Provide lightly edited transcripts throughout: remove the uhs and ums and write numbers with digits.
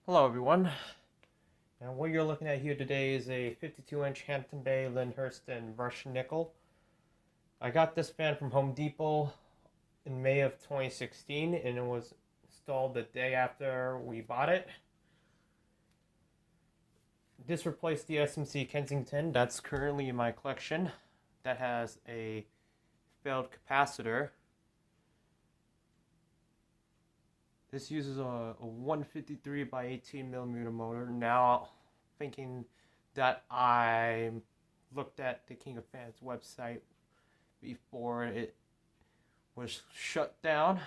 Hello everyone, and what you're looking at here today is a 52-inch Hampton Bay Lyndhurst and brushed nickel. I got this fan from Home Depot in May of 2016 and it was installed the day after we bought it. This replaced the SMC Kensington that's currently in my collection that has a failed capacitor. This uses a 153 by 18 millimeter motor. Now, thinking that I looked at the King of Fans website before it was shut down.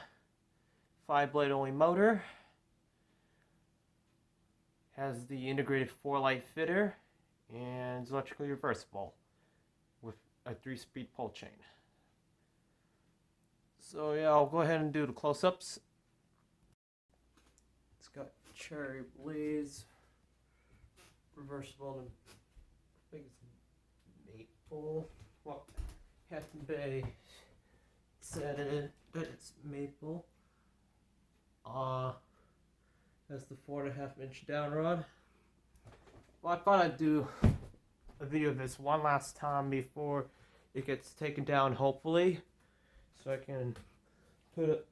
5-blade only motor. Has the integrated 4-light fitter and is electrically reversible with a 3-speed pull chain. So yeah, I'll go ahead and do the close-ups. It's got cherry blaze, reversible, and I think it's maple. Well, Hampton Bay said that it's maple. That's the 4.5-inch downrod. Well, I thought I'd do a video of this one last time before it gets taken down, hopefully, so I can put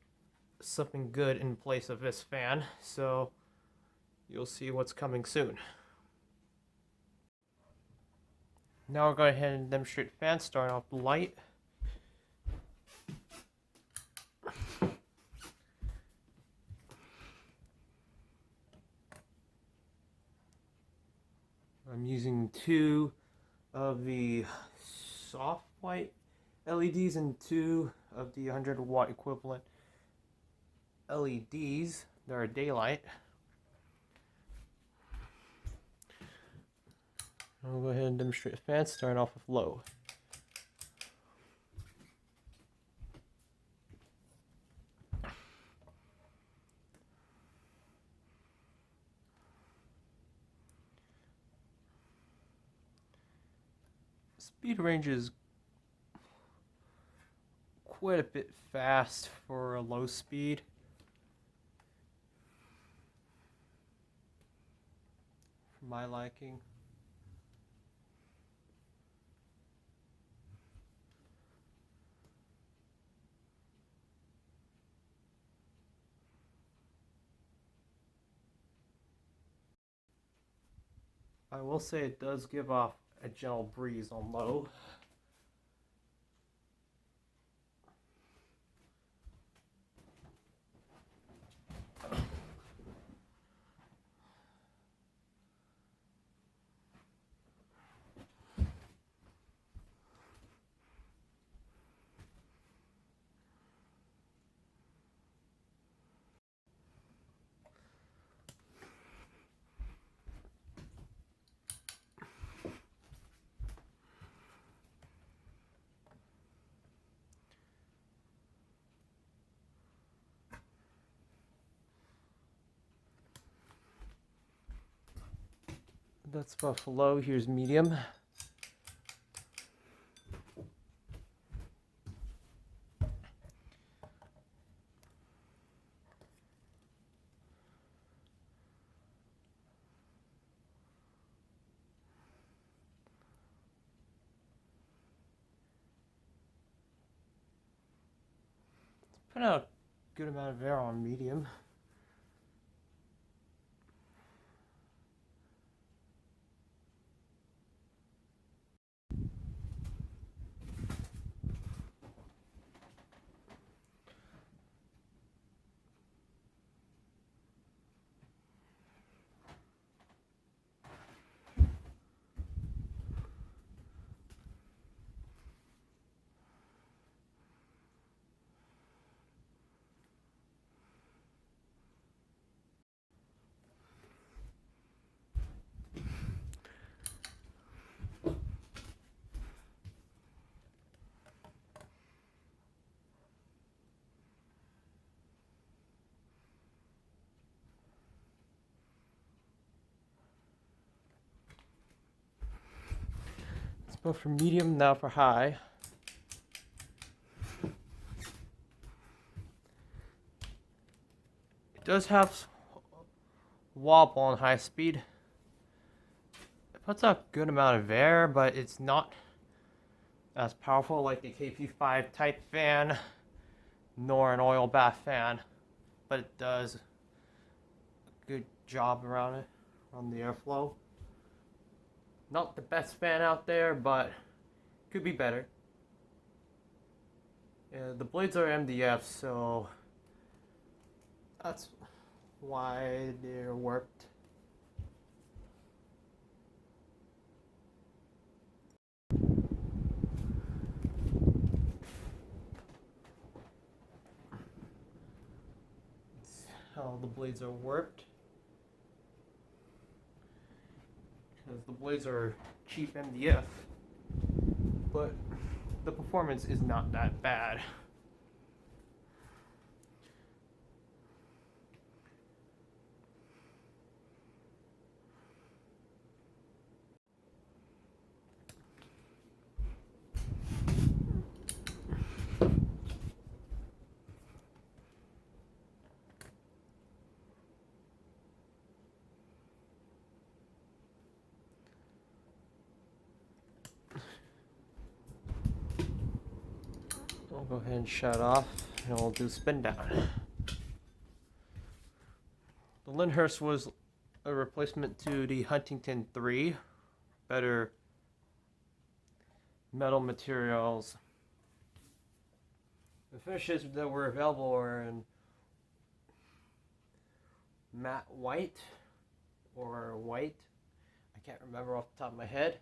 something good in place of this fan, so you'll see what's coming soon. Now I'll go ahead and demonstrate the fan, starting off the light. I'm using 2 of the soft white LEDs and 2 of the 100-watt equivalent LEDs that are daylight. I'll go ahead and demonstrate the fan, starting off with low. Speed range is quite a bit fast for a low speed. For my liking. I will say it does give off a gentle breeze on low. That's about for low. Here's medium. Put out a good amount of air on medium. Let's go for medium, now for high. It does have wobble on high speed. It puts out a good amount of air, but it's not as powerful like the KP5 type fan, nor an oil bath fan, but it does a good job around it, on the airflow. Not the best fan out there, but could be better. The blades are MDF, so that's why they're warped. How the blades are warped, because the blades are cheap MDF, but the performance is not that bad. I'll go ahead and shut off, and we'll do spin down. The Lyndhurst was a replacement to the Huntington 3. Better metal materials. The finishes that were available were in matte white or white. I can't remember off the top of my head.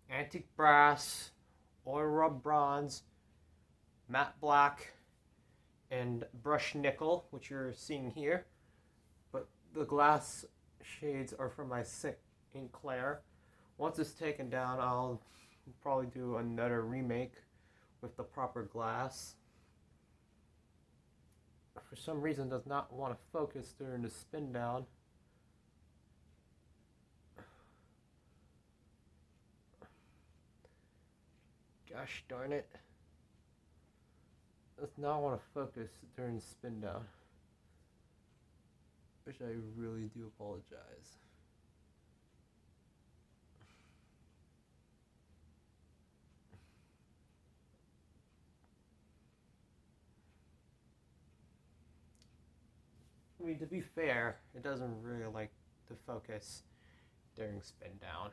Antique brass, oil rub bronze, matte black, and brushed nickel, which you're seeing here. But the glass shades are from my St. Clair. Once it's taken down, I'll probably do another remake with the proper glass. For some reason, does not want to focus during the spin down. Gosh darn it. Does not want to focus during spin down. Which I really do apologize. I mean, to be fair, it doesn't really like to focus during spin down.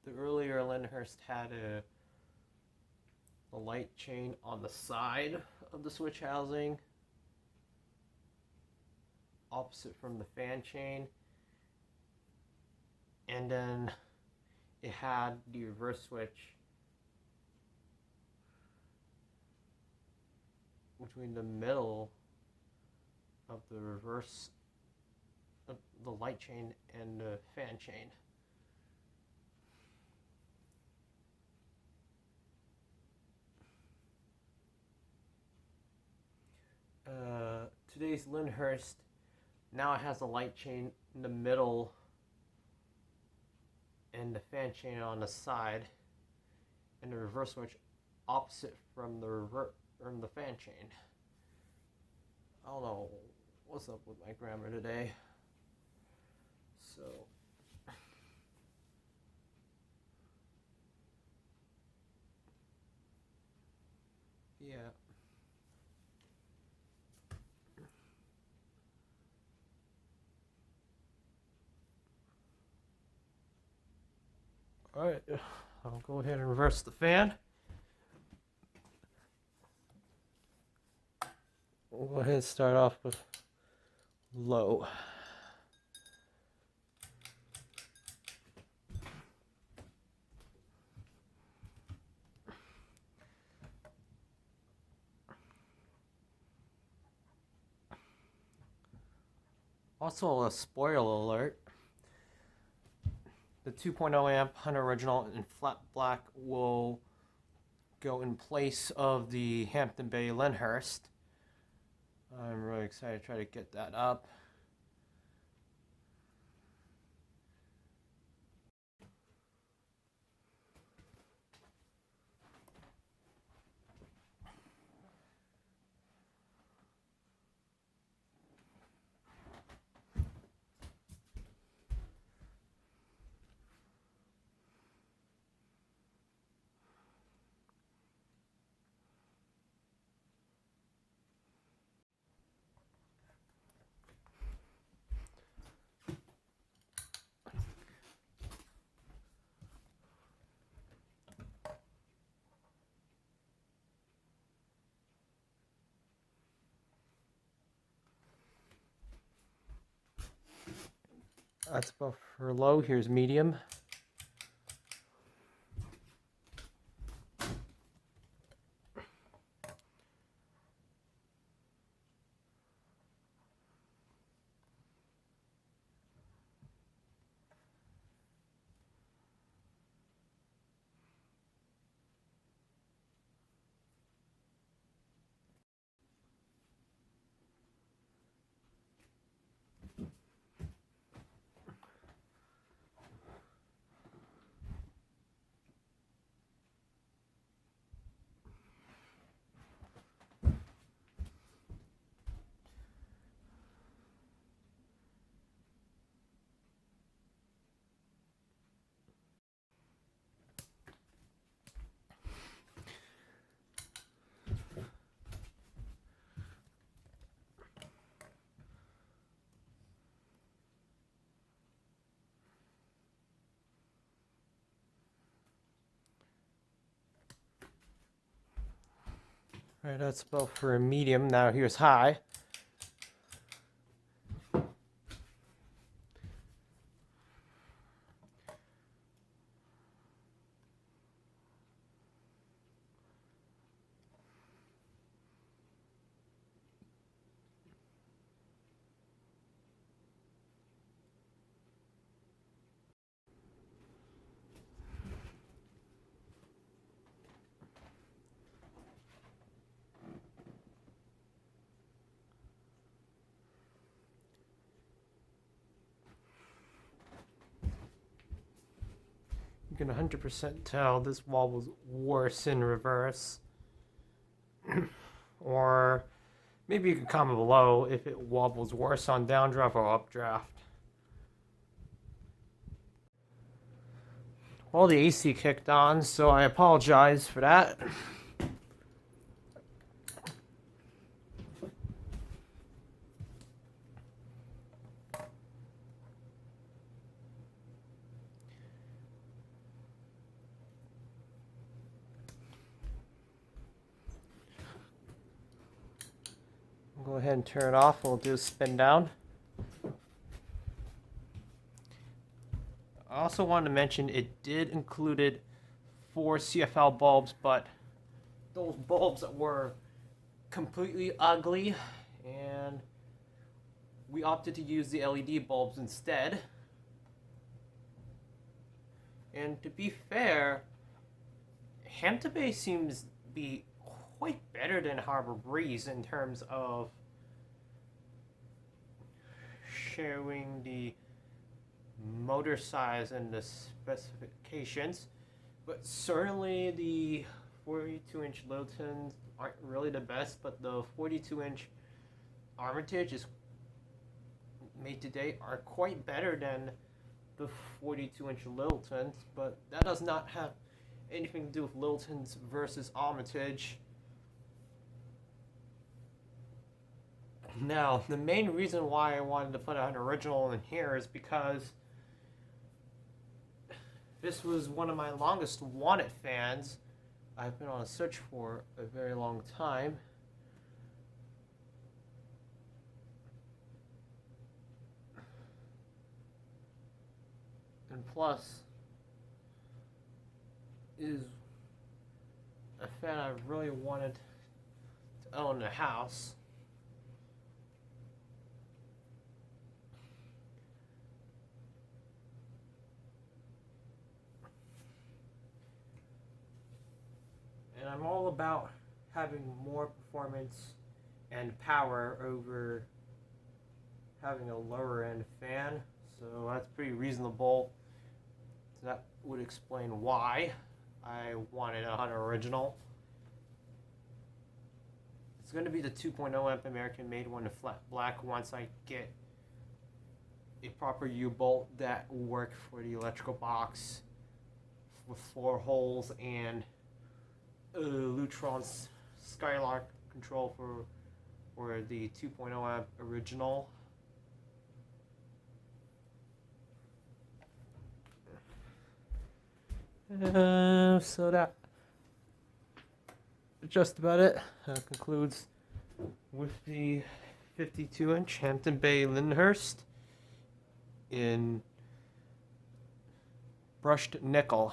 The earlier Lyndhurst had a light chain on the side of the switch housing, opposite from the fan chain, and then it had the reverse switch between the middle of the reverse of the light chain and the fan chain. Today's Lyndhurst now it has a light chain in the middle and the fan chain on the side, and the reverse switch opposite from the fan chain. I don't know what's up with my grammar today. So yeah. Alright, I'll go ahead and reverse the fan. We'll go ahead and start off with low. Also, a spoiler alert. The 2.0 amp Hunter Original in flat black will go in place of the Hampton Bay Lyndhurst. I'm really excited to try to get that up. That's about for low. Here's medium. All right, that's about for a medium. Now here's high. You can 100% tell this wall was worse in reverse. Or maybe you can comment below if it wobbles worse on downdraft or updraft. Well, the AC kicked on, so I apologize for that. Go ahead and turn it off. We'll do a spin down. I also wanted to mention it did included 4 CFL bulbs, but those bulbs were completely ugly, and we opted to use the LED bulbs instead. And to be fair, Hampton Bay seems to be quite better than Harbor Breeze in terms of showing the motor size and the specifications, but certainly the 42-inch Littletons aren't really the best, but the 42-inch Armitage is made today are quite better than the 42-inch Littletons, but that does not have anything to do with Littletons versus Armitage. Now, the main reason why I wanted to put an original in here is because this was one of my longest wanted fans. I've been on a search for a very long time. And plus, is a fan I really wanted to own in a house. And I'm all about having more performance and power over having a lower end fan, so that's pretty reasonable. So that would explain why I wanted a Hunter original. It's going to be the 2.0 amp American made one in flat black once I get a proper U-bolt that will work for the electrical box with 4 holes and Lutron's Skylark control for the 2.0 amp original. So that just about it. Concludes with the 52-inch Hampton Bay Lyndhurst. in brushed nickel.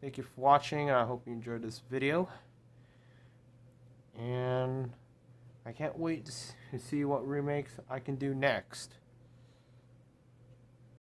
Thank you for watching. I hope you enjoyed this video. And I can't wait to see what remakes I can do next.